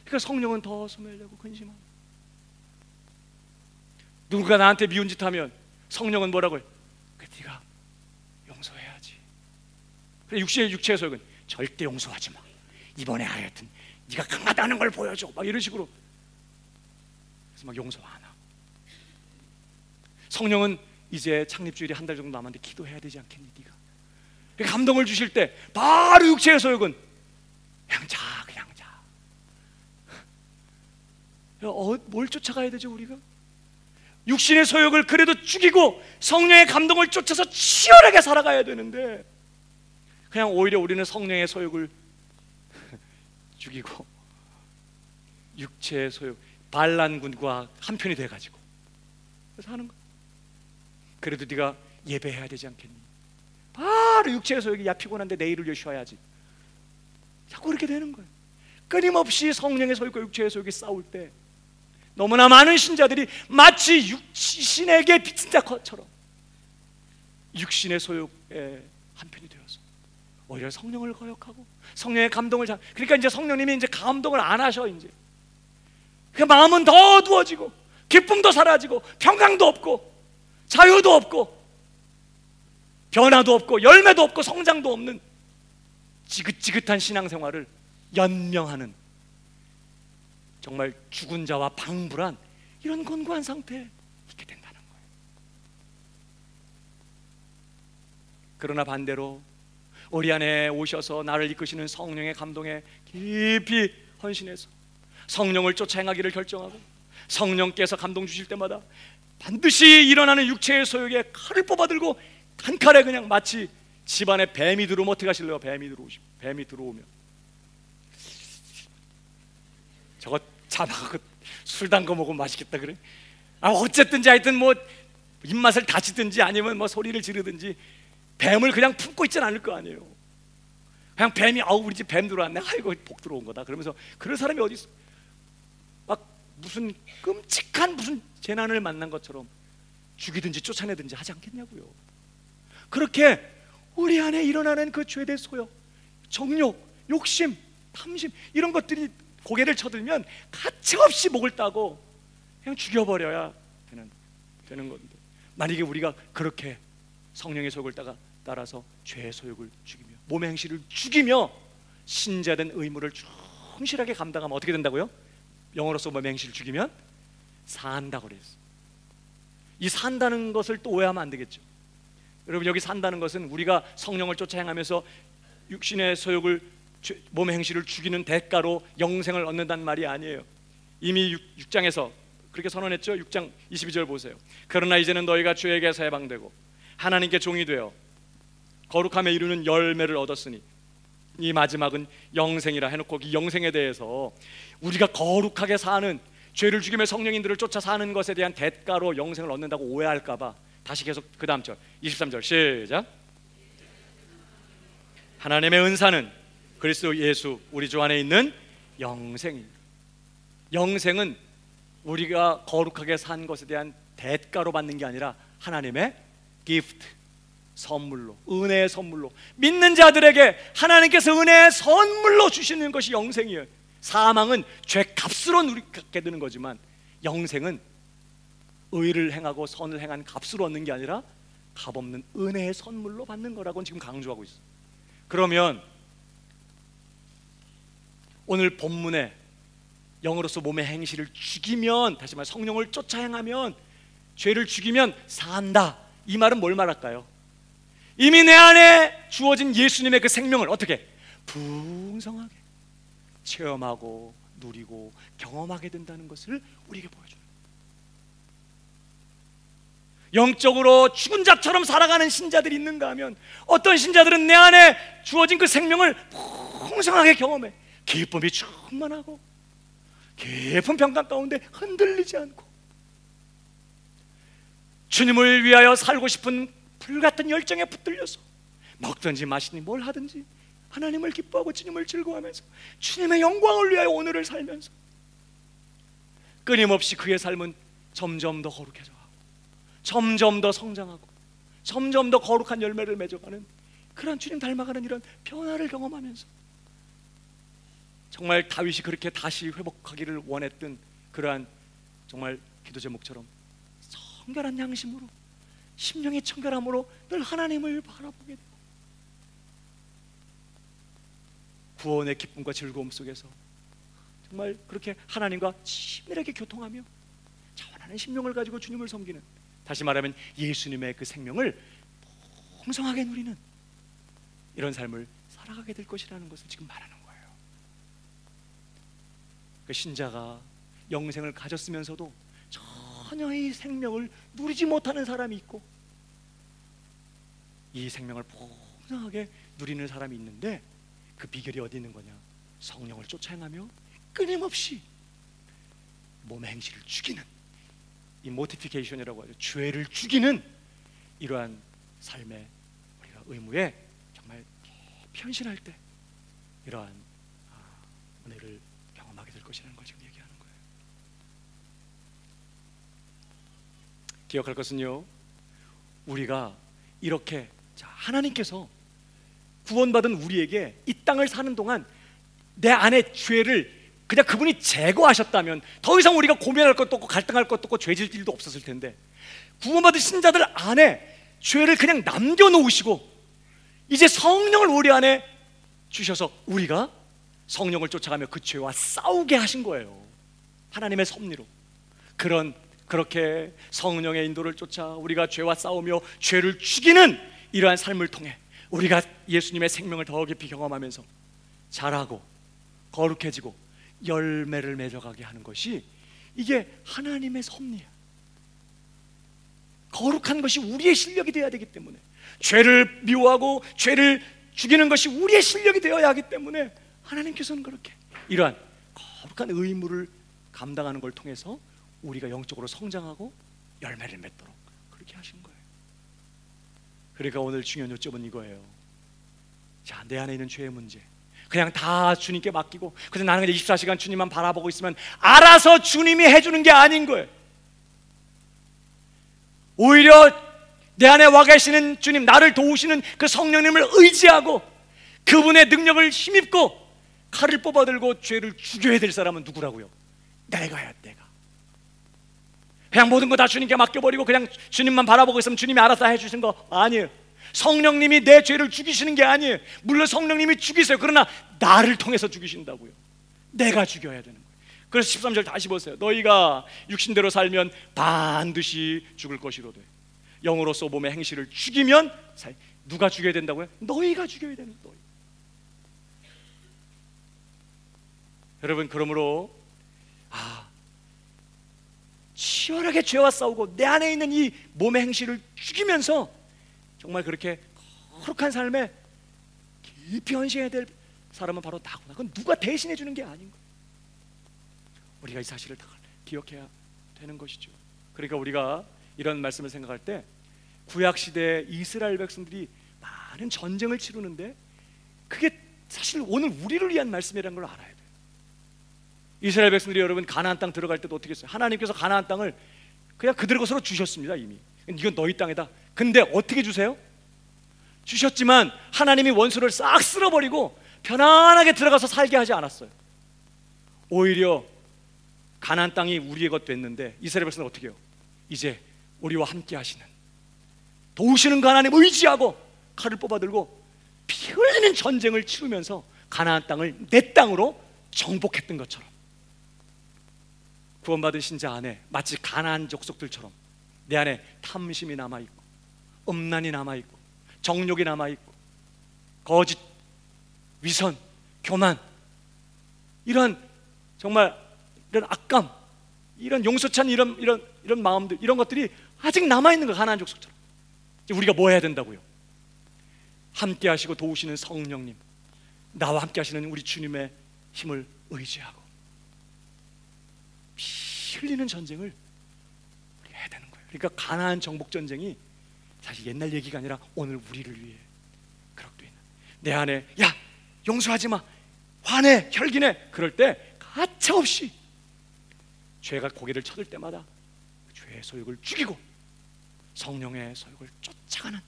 그러니까 성령은 더 소멸되고 근심하고. 누가 나한테 미운 짓 하면 성령은 뭐라고 해요? 그래, 네가 용서해야지. 그래, 육체의 소욕은 절대 용서하지 마, 이번에 하여튼 네가 강하다는 걸 보여줘, 막 이런 식으로. 그래서 막 용서 안 하고. 성령은 이제 창립주일이 한 달 정도 남았는데 기도해야 되지 않겠니? 네가 감동을 주실 때 바로 육체의 소욕은 그냥 자, 그냥 자. 뭘 쫓아가야 되죠? 우리가 육신의 소욕을 그래도 죽이고 성령의 감동을 쫓아서 치열하게 살아가야 되는데, 그냥 오히려 우리는 성령의 소욕을 죽이고 육체의 소욕, 반란군과 한편이 돼가지고 그래서 하는 거. 그래도 네가 예배해야 되지 않겠니? 바로 육체의 소욕이, 야 피곤한데 내일을 위해 쉬어야지, 자꾸 그렇게 되는 거예요. 끊임없이 성령의 소욕과 육체의 소욕이 싸울 때 너무나 많은 신자들이 마치 육신에게 빚진 자처럼 육신의 소욕에 한편이 되어서 오히려 성령을 거역하고 성령의 감동을 그러니까 이제 성령님이 이제 감동을 안 하셔. 이제 그 마음은 더 어두워지고 기쁨도 사라지고 평강도 없고 자유도 없고 변화도 없고 열매도 없고 성장도 없는 지긋지긋한 신앙생활을 연명하는 정말 죽은 자와 방불한 이런 곤고한 상태에 있게 된다는 거예요. 그러나 반대로 우리 안에 오셔서 나를 이끄시는 성령의 감동에 깊이 헌신해서 성령을 쫓아 행하기를 결정하고 성령께서 감동 주실 때마다 반드시 일어나는 육체의 소욕에 칼을 뽑아들고 한 칼에 그냥 마치 집안에 뱀이 들어오면 어떻게 하실래요? 뱀이 들어오면 저거 잡아갖고 술 담궈 먹으면 맛있겠다 그래? 어쨌든지 하여튼 뭐 입맛을 다치든지 아니면 뭐 소리를 지르든지 뱀을 그냥 품고 있진 않을 거 아니에요. 그냥 뱀이 우리 집 뱀 들어왔네, 아이고 복 들어온 거다 그러면서 그런 사람이 어디 있어? 막 무슨 끔찍한 무슨 재난을 만난 것처럼 죽이든지 쫓아내든지 하지 않겠냐고요. 그렇게 우리 안에 일어나는 그 죄된 소욕, 정욕, 욕심, 탐심 이런 것들이 고개를 쳐들면 가차없이 목을 따고 그냥 죽여버려야 되는 건데, 만약에 우리가 그렇게 성령의 소욕을 따라서 죄의 소욕을 죽이며 몸의 행실을 죽이며 신자된 의무를 충실하게 감당하면 어떻게 된다고요? 영어로서 몸의 행실을 죽이면 산다고 그랬어요. 이 산다는 것을 또 오해하면 안 되겠죠. 여러분, 여기 산다는 것은 우리가 성령을 쫓아 행하면서 육신의 소욕을 몸의 행실을 죽이는 대가로 영생을 얻는다는 말이 아니에요. 이미 6장에서 그렇게 선언했죠. 6장 22절 보세요. 그러나 이제는 너희가 주에게서 해방되고 하나님께 종이 되어 거룩함에 이르는 열매를 얻었으니 이 마지막은 영생이라 해놓고 이 영생에 대해서 우리가 거룩하게 사는, 죄를 죽이며 성령인들을 쫓아 사는 것에 대한 대가로 영생을 얻는다고 오해할까봐 다시 계속 그 다음 절 23절 시작. 하나님의 은사는 그리스도 예수 우리 주 안에 있는 영생입니다. 영생은 우리가 거룩하게 산 것에 대한 대가로 받는 게 아니라 하나님의 기프트, 선물로, 은혜의 선물로, 믿는 자들에게 하나님께서 은혜의 선물로 주시는 것이 영생이에요. 사망은 죄값으로 우리가 갖게 되는 거지만 영생은 의를 행하고 선을 행한 값으로 얻는 게 아니라 값없는 은혜의 선물로 받는 거라고 지금 강조하고 있어요. 그러면 오늘 본문에 영으로서 몸의 행실을 죽이면, 다시 말해 성령을 쫓아 행하면, 죄를 죽이면 산다, 이 말은 뭘 말할까요? 이미 내 안에 주어진 예수님의 그 생명을 어떻게 풍성하게 체험하고 누리고 경험하게 된다는 것을 우리에게 보여줘요. 영적으로 죽은 자처럼 살아가는 신자들이 있는가 하면, 어떤 신자들은 내 안에 주어진 그 생명을 풍성하게 경험해 기쁨이 충만하고 깊은 평강 가운데 흔들리지 않고 주님을 위하여 살고 싶은 불같은 열정에 붙들려서 먹든지 마시든지 뭘 하든지 하나님을 기뻐하고 주님을 즐거워하면서 주님의 영광을 위하여 오늘을 살면서 끊임없이 그의 삶은 점점 더 거룩해져가고 점점 더 성장하고 점점 더 거룩한 열매를 맺어가는 그런 주님 닮아가는 이런 변화를 경험하면서 정말 다윗이 그렇게 다시 회복하기를 원했던 그러한 정말 기도 제목처럼 청결한 양심으로, 심령의 청결함으로 늘 하나님을 바라보게 되고 구원의 기쁨과 즐거움 속에서 정말 그렇게 하나님과 친밀하게 교통하며 자원하는 심령을 가지고 주님을 섬기는, 다시 말하면 예수님의 그 생명을 풍성하게 누리는 이런 삶을 살아가게 될 것이라는 것을 지금 말하는 거예요. 그 신자가 영생을 가졌으면서도 전혀 이 생명을 누리지 못하는 사람이 있고 이 생명을 풍성하게 누리는 사람이 있는데, 그 비결이 어디 있는 거냐? 성령을 쫓아 행하며 끊임없이 몸의 행실을 죽이는, 이 모티피케이션이라고 하죠. 죄를 죽이는 이러한 삶의 우리가 의무에 정말 편신할 때 이러한 은혜를 경험하게 될 것이라는 걸 지금 얘기하는 거예요. 기억할 것은요, 우리가 이렇게 하나님께서 구원받은 우리에게 이 땅을 사는 동안 내 안에 죄를 그냥 그분이 제거하셨다면 더 이상 우리가 고민할 것도 없고 갈등할 것도 없고 죄질 일도 없었을 텐데, 구원받은 신자들 안에 죄를 그냥 남겨놓으시고 이제 성령을 우리 안에 주셔서 우리가 성령을 쫓아가며 그 죄와 싸우게 하신 거예요. 하나님의 섭리로. 그렇게 성령의 인도를 쫓아 우리가 죄와 싸우며 죄를 죽이는 이러한 삶을 통해 우리가 예수님의 생명을 더 깊이 경험하면서 자라고 거룩해지고 열매를 맺어가게 하는 것이, 이게 하나님의 섭리야. 거룩한 것이 우리의 실력이 되어야 되기 때문에, 죄를 미워하고 죄를 죽이는 것이 우리의 실력이 되어야 하기 때문에 하나님께서는 그렇게 이러한 거룩한 의무를 감당하는 걸 통해서 우리가 영적으로 성장하고 열매를 맺도록 그렇게 하신 거예요. 그러니까 오늘 중요한 요점은 이거예요. 자, 내 안에 있는 죄의 문제 그냥 다 주님께 맡기고 그래서 나는 그냥 24시간 주님만 바라보고 있으면 알아서 주님이 해주는 게 아닌 거예요. 오히려 내 안에 와 계시는 주님, 나를 도우시는 그 성령님을 의지하고 그분의 능력을 힘입고 칼을 뽑아들고 죄를 죽여야 될 사람은 누구라고요? 내가야. 내가 그냥 모든 거 다 주님께 맡겨버리고 그냥 주님만 바라보고 있으면 주님이 알아서 해주신 거 아니에요. 성령님이 내 죄를 죽이시는 게 아니에요. 물론 성령님이 죽이세요. 그러나 나를 통해서 죽이신다고요. 내가 죽여야 되는 거예요. 그래서 13절 다시 보세요. 너희가 육신대로 살면 반드시 죽을 것이로되 영으로서 몸의 행실을 죽이면 누가 죽여야 된다고요? 너희가 죽여야 되는 거예요. 여러분, 그러므로 치열하게 죄와 싸우고 내 안에 있는 이 몸의 행실을 죽이면서 정말 그렇게 거룩한 삶에 깊이 헌신해야 될 사람은 바로 나구나. 그건 누가 대신해 주는 게 아닌 거예요. 우리가 이 사실을 다 기억해야 되는 것이죠. 그러니까 우리가 이런 말씀을 생각할 때, 구약시대 이스라엘 백성들이 많은 전쟁을 치르는데 그게 사실 오늘 우리를 위한 말씀이라는 걸 알아야 돼요. 이스라엘 백성들이 여러분 가나안 땅 들어갈 때도 어떻게 했어요? 하나님께서 가나안 땅을 그냥 그들의 것으로 주셨습니다. 이미 이건 너희 땅이다. 근데 어떻게 주세요? 주셨지만 하나님이 원수를 싹 쓸어버리고 편안하게 들어가서 살게 하지 않았어요. 오히려 가나안 땅이 우리의 것 됐는데 이스라엘 백성은 어떻게 해요? 이제 우리와 함께 하시는 도우시는 그 하나님 의지하고 칼을 뽑아들고 피 흘리는 전쟁을 치르면서 가나안 땅을 내 땅으로 정복했던 것처럼, 구원받은 신자 안에 마치 가나안 족속들처럼 내 안에 탐심이 남아있고 음란이 남아있고 정욕이 남아있고 거짓, 위선, 교만, 이런 정말 이런 악감, 이런 용서치 않은 이런 마음들, 이런 것들이 아직 남아있는 거예요. 가나안 족속처럼. 우리가 뭐 해야 된다고요? 함께 하시고 도우시는 성령님, 나와 함께 하시는 우리 주님의 힘을 의지하고 피 흘리는 전쟁을 우리가 해야 되는 거예요. 그러니까 가나안 정복 전쟁이 사실 옛날 얘기가 아니라 오늘 우리를 위해 그렇게 있는, 내 안에 야 용서하지 마, 화내, 혈기내, 그럴 때 가차없이 죄가 고개를 쳐들 때마다 죄의 소욕을 죽이고 성령의 소욕을 쫓아가는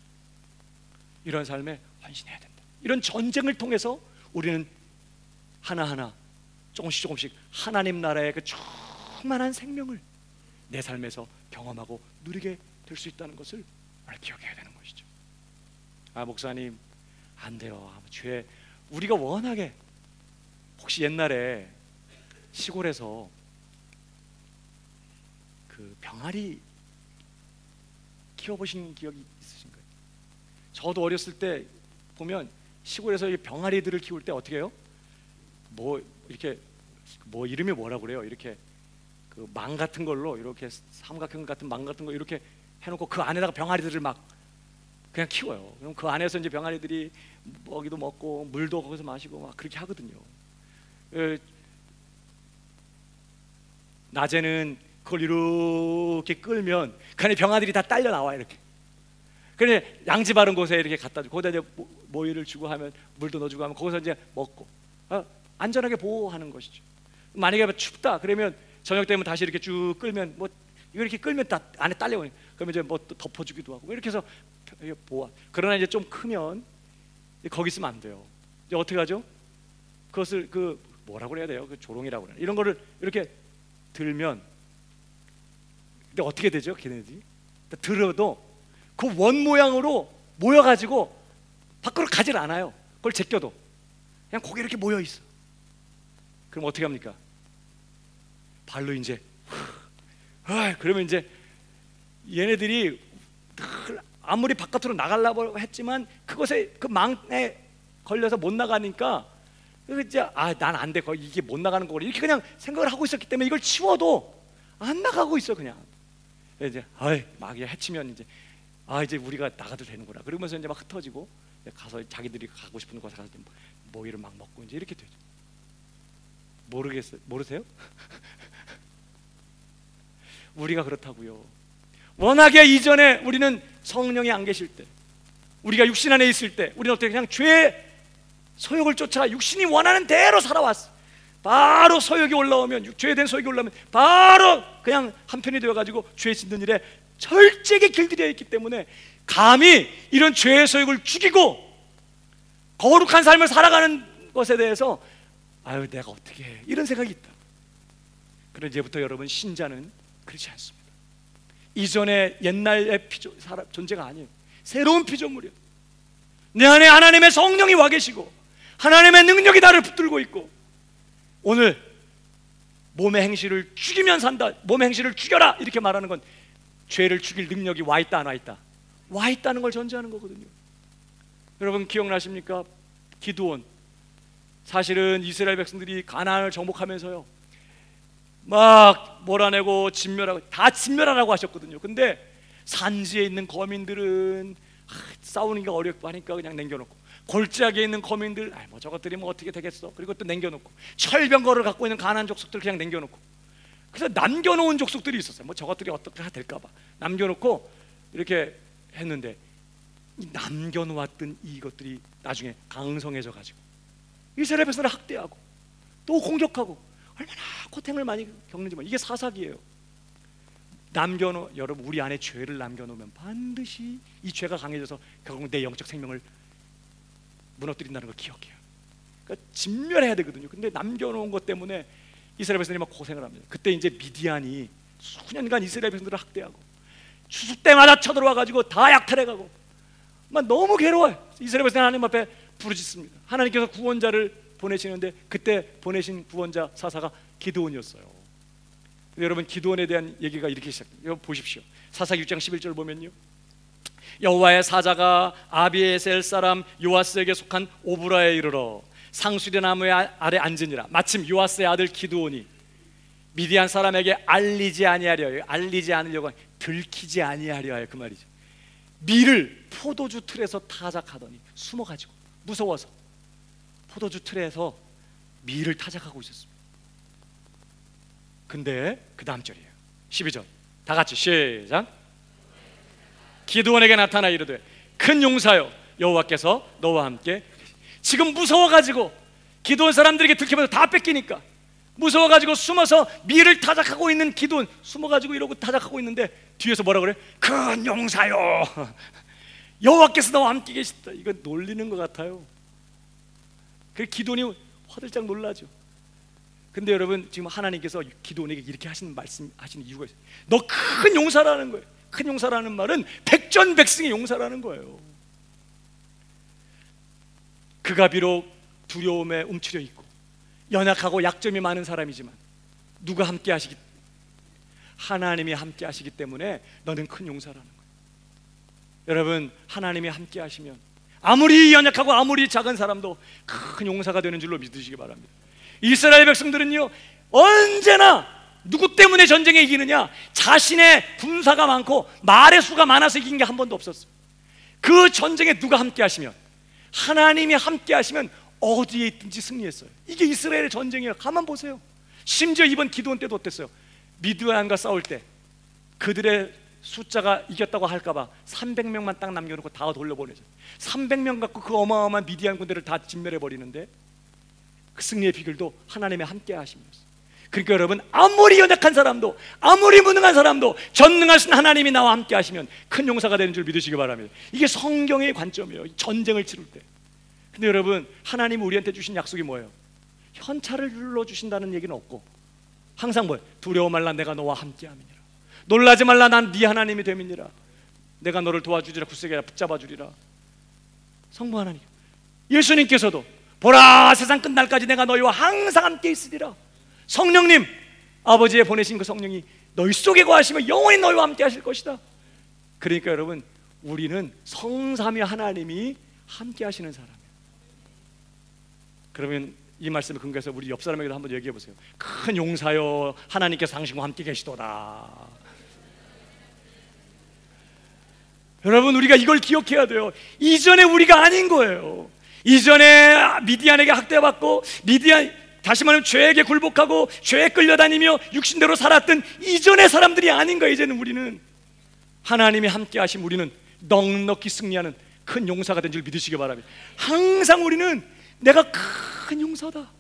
이런 삶에 헌신해야 된다. 이런 전쟁을 통해서 우리는 하나하나 조금씩 하나님 나라의 그 충만한 생명을 내 삶에서 경험하고 누리게 될 수 있다는 것을 오늘 기억해야 되는 것이죠. 목사님 안 돼요. 죄, 우리가 워낙에, 혹시 옛날에 시골에서 그 병아리 키워보신 기억이 있으신가요? 저도 어렸을 때 보면 시골에서 이 병아리들을 키울 때 어떻게 해요? 뭐 이렇게 뭐 이름이 뭐라고 그래요? 이렇게 그 망 같은 걸로, 이렇게 삼각형 같은 망 같은 거 이렇게 해놓고 그 안에다가 병아리들을 막 그냥 키워요. 그럼 그 안에서 이제 병아리들이 먹이도 먹고 물도 거기서 마시고 막 그렇게 하거든요. 낮에는 그걸 이렇게 끌면 그 안에 병아리들이 다 딸려 나와 이렇게. 그래 양지 바른 곳에 이렇게 갖다 주고 거기다 이제 모이를 주고 하면 물도 넣어주고 하면 거기서 이제 먹고 안전하게 보호하는 것이죠. 만약에 춥다 그러면 저녁 되면 다시 이렇게 쭉 끌면 뭐 이렇게 끌면 다 안에 딸려오니 그러면 이제 뭐 또 덮어주기도 하고 이렇게 해서 보호. 그러나 이제 좀 크면 거기 있으면 안 돼요. 이제 어떻게 하죠? 그것을 그 뭐라고 그래야 돼요? 그 조롱이라고 그래요. 이런 거를 이렇게 들면, 근데 어떻게 되죠? 걔네들이 들어도 그 원 모양으로 모여가지고 밖으로 가질 않아요. 그걸 제껴도 그냥 거기 이렇게 모여 있어. 그럼 어떻게 합니까? 발로 이제 그러면 이제 얘네들이 아무리 바깥으로 나가려고 했지만 그것에 그 망에 걸려서 못 나가니까 이제 난 안 돼, 이게 못 나가는 거고 이렇게 그냥 생각을 하고 있었기 때문에 이걸 치워도 안 나가고 있어. 그냥 이제 막 해치면 이제 이제 우리가 나가도 되는구나 그러면서 이제 막 흩어지고 가서 자기들이 가고 싶은 곳에 가서 모이를 막 먹고 이제 이렇게 되죠. 모르세요? 우리가 그렇다고요. 워낙에 이전에 우리는 성령이 안 계실 때, 우리가 육신 안에 있을 때 우리는 어떻게 그냥 죄의 소욕을 쫓아 육신이 원하는 대로 살아왔어. 바로 소욕이 올라오면, 죄에 대한 소욕이 올라오면 바로 그냥 한편이 되어가지고 죄 짓는 일에 철저하게 길들여 있기 때문에 감히 이런 죄의 소욕을 죽이고 거룩한 삶을 살아가는 것에 대해서 내가 어떻게 해, 이런 생각이 있다. 그런데 이제부터 여러분, 신자는 그렇지 않습니다. 이전의 옛날의 존재가 아니에요. 새로운 피조물이에요. 내 안에 하나님의 성령이 와 계시고 하나님의 능력이 나를 붙들고 있고, 오늘 몸의 행실을 죽이면 산다, 몸의 행실을 죽여라 이렇게 말하는 건 죄를 죽일 능력이 와 있다 안 와 있다? 와 있다는 걸 전제하는 거거든요. 여러분 기억나십니까? 기드온, 사실은 이스라엘 백성들이 가나안을 정복하면서요 막 몰아내고 진멸하고 다 진멸하라고 하셨거든요. 근데 산지에 있는 거민들은 싸우기가 어렵고 하니까 그냥 남겨놓고, 골짜기에 있는 거민들 저것들이 어떻게 되겠어, 그리고 또 남겨놓고, 철병거를 갖고 있는 가나안 족속들 그냥 남겨놓고, 그래서 남겨놓은 족속들이 있었어요. 저것들이 어떻게 될까봐 남겨놓고 이렇게 했는데, 이 남겨놓았던 이것들이 나중에 강성해져 가지고 이스라엘 백성을 학대하고 또 공격하고 얼마나 고통을 많이 겪는지 이게 사사기예요. 여러분, 우리 안에 죄를 남겨놓으면 반드시 이 죄가 강해져서 결국 내 영적 생명을 무너뜨린다는 걸 기억해요. 그러니까 진멸해야 되거든요. 근데 남겨놓은 것 때문에 이스라엘 백성들이 막 고생을 합니다. 그때 이제 미디안이 수년간 이스라엘 백성들을 학대하고 추수 때마다 쳐들어와가지고 다 약탈해가고 막 너무 괴로워요. 이스라엘 백성이 하나님 앞에 부르짖습니다. 하나님께서 구원자를 보내시는데 그때 보내신 구원자 사사가 기드온이었어요. 여러분, 기드온에 대한 얘기가 이렇게 시작해요. 보십시오. 사사기 6장 11절 보면요, 여호와의 사자가 아비에셀 사람 요아스에게 속한 오브라에 이르러 상수리 나무의 아래 앉으니라. 마침 요아스의 아들 기드온이 미디안 사람에게 알리지 않으려고 들키지 아니하려 하여, 그 말이죠. 밀을 포도주 틀에서 타작하더니 숨어가지고 무서워서 포도주 틀에서 밀을 타작하고 있었습니다. 근데 그 다음 절이에요. 12절 다 같이 시작. 기드온에게 나타나 이르되 큰 용사여, 여호와께서 너와 함께. 지금 무서워가지고 기드온 사람들에게 들키면서 다 뺏기니까 무서워가지고 숨어서 밀을 타작하고 있는 기드온, 숨어가지고 이러고 타작하고 있는데 뒤에서 뭐라 그래? 큰 용사여, 여호와께서 너와 함께 계시다. 이거 놀리는 것 같아요. 그래서 기드온이 화들짝 놀라죠. 근데 여러분, 지금 하나님께서 기드온에게 이렇게 말씀하시는 이유가 있어요. 너 큰 용사라는 거예요. 큰 용사라는 말은 백전백승의 용사라는 거예요. 그가 비록 두려움에 움츠려 있고 연약하고 약점이 많은 사람이지만 누가 함께 하시기, 하나님이 함께 하시기 때문에 너는 큰 용사라는 거예요. 여러분, 하나님이 함께 하시면 아무리 연약하고 아무리 작은 사람도 큰 용사가 되는 줄로 믿으시기 바랍니다. 이스라엘 백성들은요, 언제나 누구 때문에 전쟁에 이기느냐? 자신의 군사가 많고 말의 수가 많아서 이긴 게 한 번도 없었어요. 그 전쟁에 누가 함께 하시면, 하나님이 함께 하시면 어디에 있든지 승리했어요. 이게 이스라엘의 전쟁이에요. 가만 보세요. 심지어 이번 기드온 때도 어땠어요? 미드안과 싸울 때 그들의 숫자가 이겼다고 할까봐 300명만 딱 남겨놓고 다 돌려보내죠. 300명 갖고 그 어마어마한 미디안 군대를 다 진멸해버리는데 그 승리의 비결도 하나님의 함께 하심이었어요. 그러니까 여러분, 아무리 연약한 사람도 아무리 무능한 사람도 전능하신 하나님이 나와 함께 하시면 큰 용사가 되는 줄 믿으시기 바랍니다. 이게 성경의 관점이에요. 전쟁을 치를 때. 근데 여러분, 하나님이 우리한테 주신 약속이 뭐예요? 현찰을 눌러주신다는 얘기는 없고 항상 뭐예요? 두려워 말라 내가 너와 함께함이니라. 놀라지 말라 난 네 하나님이 됨이니라. 내가 너를 도와주리라. 굳세게 붙잡아 주리라. 성부 하나님, 예수님께서도 보라 세상 끝날까지 내가 너희와 항상 함께 있으리라. 성령님, 아버지의 보내신 그 성령이 너희 속에 거하시며 영원히 너희와 함께 하실 것이다. 그러니까 여러분, 우리는 성삼위 하나님이 함께 하시는 사람이에요. 그러면 이 말씀을 근거해서 우리 옆 사람에게도 한번 얘기해 보세요. 큰 용사여, 하나님께서 당신과 함께 계시도다. 여러분, 우리가 이걸 기억해야 돼요. 이전에 우리가 아닌 거예요. 이전에 미디안에게 학대받고 다시 말하면 죄에게 굴복하고 죄에 끌려다니며 육신대로 살았던 이전의 사람들이 아닌 거예요. 이제는 우리는 하나님이 함께 하심, 우리는 넉넉히 승리하는 큰 용사가 된 줄 믿으시기 바랍니다. 항상 우리는 내가 큰 용사다,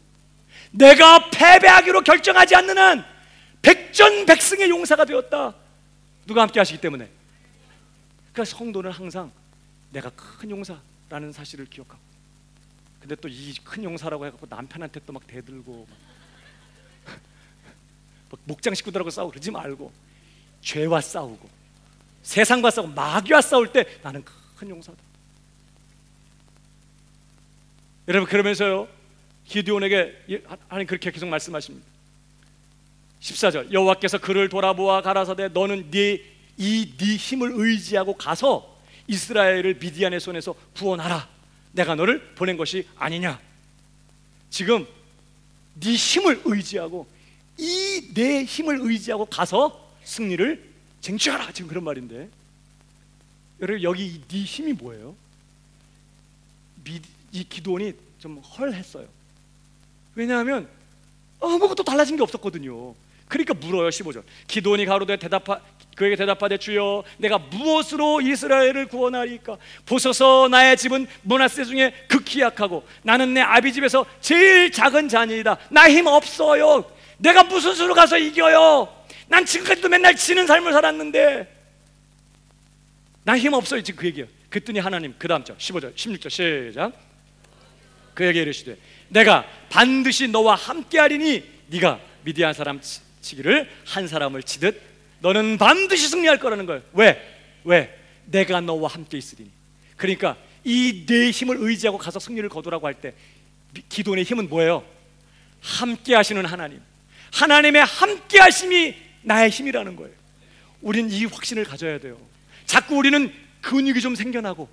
내가 패배하기로 결정하지 않는 한 백전백승의 용사가 되었다. 누가 함께 하시기 때문에. 그러니까 성도는 항상 내가 큰 용사라는 사실을 기억하고, 근데 또 이 큰 용사라고 해갖고 남편한테 또 막 대들고 막 목장 식구들하고 싸우고 그러지 말고, 죄와 싸우고 세상과 싸우고 마귀와 싸울 때 나는 큰 용사다. 여러분, 그러면서요 기드온에게 하나님 그렇게 계속 말씀하십니다. 14절, 여호와께서 그를 돌아보아 가라사대 너는 네 힘을 의지하고 가서 이스라엘을 미디안의 손에서 구원하라. 내가 너를 보낸 것이 아니냐. 지금 네 힘을 의지하고, 내 힘을 의지하고 가서 승리를 쟁취하라, 지금 그런 말인데, 여러분 여기 네 힘이 뭐예요? 이 기드온이 좀 헐했어요. 왜냐하면 아무것도 달라진 게 없었거든요. 그러니까 물어요. 15절, 기드온이 가로되 그에게 대답하되 주여 내가 무엇으로 이스라엘을 구원하리까? 보소서 나의 집은 므낫세 중에 극히 약하고 나는 내 아비 집에서 제일 작은 자니이다. 나 힘 없어요. 내가 무슨 수로 가서 이겨요? 난 지금까지도 맨날 지는 삶을 살았는데 나 힘 없어요. 지금 그 얘기예요. 그랬더니 하나님 그 다음 절 15절 16절 시작. 그에게 이르시되 내가 반드시 너와 함께하리니 네가 미디안 사람 치기를 한 사람을 치듯 너는 반드시 승리할 거라는 거예요. 왜? 내가 너와 함께 있으리니. 그러니까 이 내 힘을 의지하고 가서 승리를 거두라고 할 때 기도의 힘은 뭐예요? 함께 하시는 하나님, 하나님의 함께 하심이 나의 힘이라는 거예요. 우리는 이 확신을 가져야 돼요. 자꾸 우리는 근육이 좀 생겨나고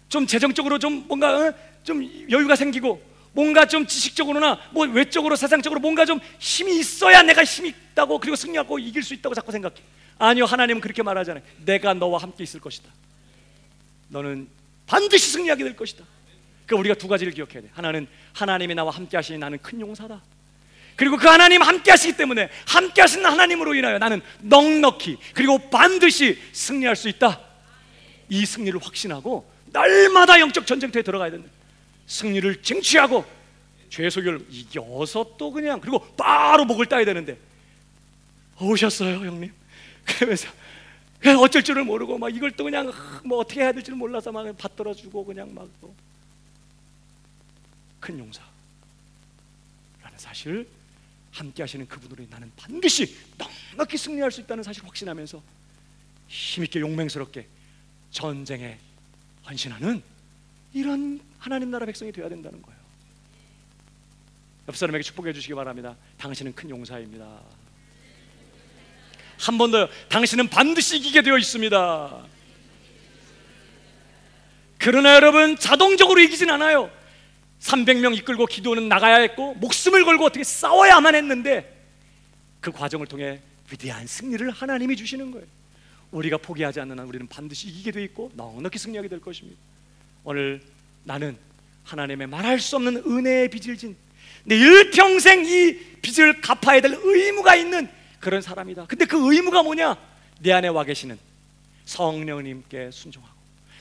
좀 재정적으로 좀 뭔가 좀 여유가 생기고 뭔가 좀 지식적으로나 뭐 외적으로 세상적으로 뭔가 좀 힘이 있어야 내가 힘이 있다고, 그리고 승리하고 이길 수 있다고 자꾸 생각해. 아니요, 하나님은 그렇게 말하잖아요. 내가 너와 함께 있을 것이다. 너는 반드시 승리하게 될 것이다. 그러니까 우리가 두 가지를 기억해야 돼. 하나는 하나님이 나와 함께 하시니 나는 큰 용사다. 그리고 그 하나님 함께 하시기 때문에 함께 하시는 하나님으로 인하여 나는 넉넉히 그리고 반드시 승리할 수 있다. 이 승리를 확신하고 날마다 영적 전쟁터에 들어가야 된다. 승리를 쟁취하고 죄 속을 이겨서 또 그냥, 그리고 바로 목을 따야 되는데 오셨어요 형님? 그러면서 그냥 어쩔 줄을 모르고 막 이걸 또 그냥 뭐 어떻게 해야 될지 몰라서 막 받들어주고 그냥 막 큰 용사라는 사실, 함께 하시는 그분으로 나는 반드시 넉넉히 승리할 수 있다는 사실을 확신하면서 힘있게 용맹스럽게 전쟁에 헌신하는 이런 하나님 나라 백성이 되어야 된다는 거예요. 옆 사람에게 축복해 주시기 바랍니다. 당신은 큰 용사입니다. 한 번 더요. 당신은 반드시 이기게 되어 있습니다. 그러나 여러분, 자동적으로 이기진 않아요. 300명 이끌고 기도는 나가야 했고 목숨을 걸고 어떻게 싸워야만 했는데 그 과정을 통해 위대한 승리를 하나님이 주시는 거예요. 우리가 포기하지 않는 한 우리는 반드시 이기게 돼 있고 넉넉히 승리하게 될 것입니다. 오늘 나는 하나님의 말할 수 없는 은혜의 빚을 진, 내 일평생 이 빚을 갚아야 될 의무가 있는 그런 사람이다. 근데 그 의무가 뭐냐? 내 안에 와 계시는 성령님께 순종하고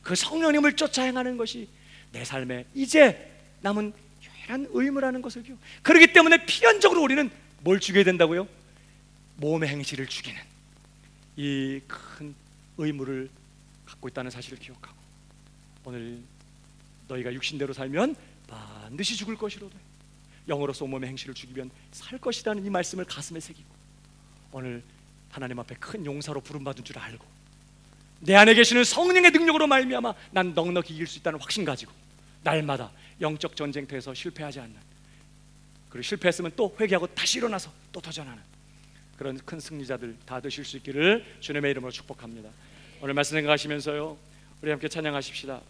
그 성령님을 쫓아 행하는 것이 내 삶에 이제 남은 유일한 의무라는 것을 기억. 그렇기 때문에 필연적으로 우리는 뭘 죽여야 된다고요? 몸의 행실을 죽이는 이 큰 의무를 갖고 있다는 사실을 기억하고, 오늘 너희가 육신대로 살면 반드시 죽을 것이로되 영으로서 온몸의 행실을 죽이면 살 것이라는 이 말씀을 가슴에 새기고 오늘 하나님 앞에 큰 용사로 부름받은 줄 알고 내 안에 계시는 성령의 능력으로 말미암아 난 넉넉히 이길 수 있다는 확신 가지고 날마다 영적 전쟁터에서 실패하지 않는, 그리고 실패했으면 또 회개하고 다시 일어나서 또 도전하는 그런 큰 승리자들 다 되실 수 있기를 주님의 이름으로 축복합니다. 오늘 말씀 생각하시면서요, 우리 함께 찬양하십시다.